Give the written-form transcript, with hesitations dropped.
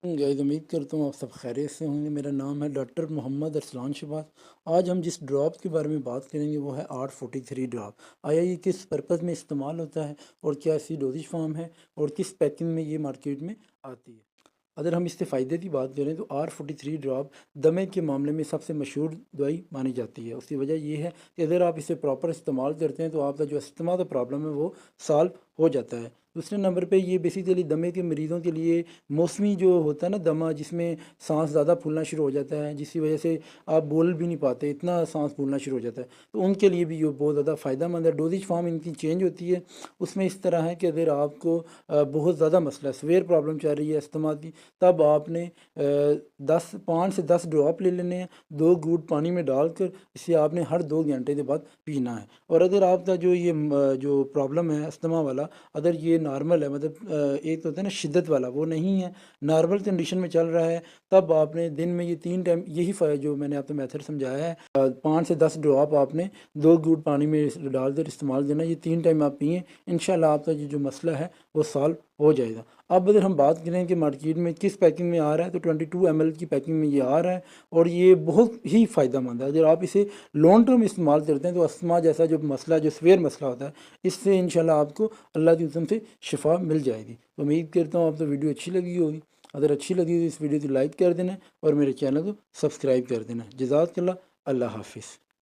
Guys उम्मीद करता हूँ आप सब खैरियत से होंगे। मेरा नाम है डॉक्टर मोहम्मद अरसलान शहबाज। आज हम जिस ड्रॉप के बारे में बात करेंगे वो है R43 ड्रॉप। आया ये किस पर्पज़ में इस्तेमाल होता है और क्या इसकी डोजेज फॉर्म है और किस पैकिंग में ये मार्केट में आती है। अगर हम इससे फ़ायदे की बात करें तो R43 ड्रॉप दमे के मामले में सबसे मशहूर दवाई मानी जाती है। उसकी वजह ये है कि अगर आप इसे प्रॉपर इस्तेमाल करते हैं तो आपका जो अस्थमा का प्रॉब्लम है वो सॉल्व हो जाता है। दूसरे नंबर पे ये बेसिकली दमे के मरीज़ों के लिए मौसमी जो होता है ना दमा, जिसमें सांस ज़्यादा फूलना शुरू हो जाता है, जिसकी वजह से आप बोल भी नहीं पाते, इतना सांस फूलना शुरू हो जाता है, तो उनके लिए भी ये बहुत ज़्यादा फ़ायदेमंद है। डोजेज फॉर्म इनकी चेंज होती है। उसमें इस तरह है कि अगर आपको बहुत ज़्यादा मसला सीवियर प्रॉब्लम चल रही है अस्थमा की, तब आपने 5 से 10 ड्रॉप ले लेने हैं, 2 घूंट पानी में डालकर इसे आपने हर 2 घंटे के बाद पीना है। और अगर आपका जो ये जो प्रॉब्लम है अस्थमा वाला, अगर ये नॉर्मल है, मतलब एक तो होता है ना शिद्दत वाला, वो नहीं है, नॉर्मल कंडीशन में चल रहा है, तब आपने दिन में ये 3 टाइम यही जो मैंने आपको मेथड समझाया है, 5 से 10 ड्रॉप आपने 2 घूंट पानी में डाल कर इस्तेमाल देना। ये 3 टाइम आप पिएँ, इंशाल्लाह आपका ये जो मसला है वो सॉल्व हो जाएगा। अब अगर हम बात करें कि मार्केट में किस पैकिंग में आ रहा है, तो 22 ml की पैकिंग में ये आ रहा है और ये बहुत ही फ़ायदेमंद है। अगर आप इसे लॉन्ग टर्म इस्तेमाल करते हैं तो अस्थमा जैसा जो मसला, जो सीवियर मसला होता है, इससे इंशाल्लाह आपको अल्लाह की कसम से शिफा मिल जाएगी। तो उम्मीद करता हूँ आप तो वीडियो अच्छी लगी होगी। अगर अच्छी लगी तो इस वीडियो को लाइक कर देना और मेरे चैनल को सब्सक्राइब कर देना। जज़ाकल्लाह। अल्लाह हाफिज़।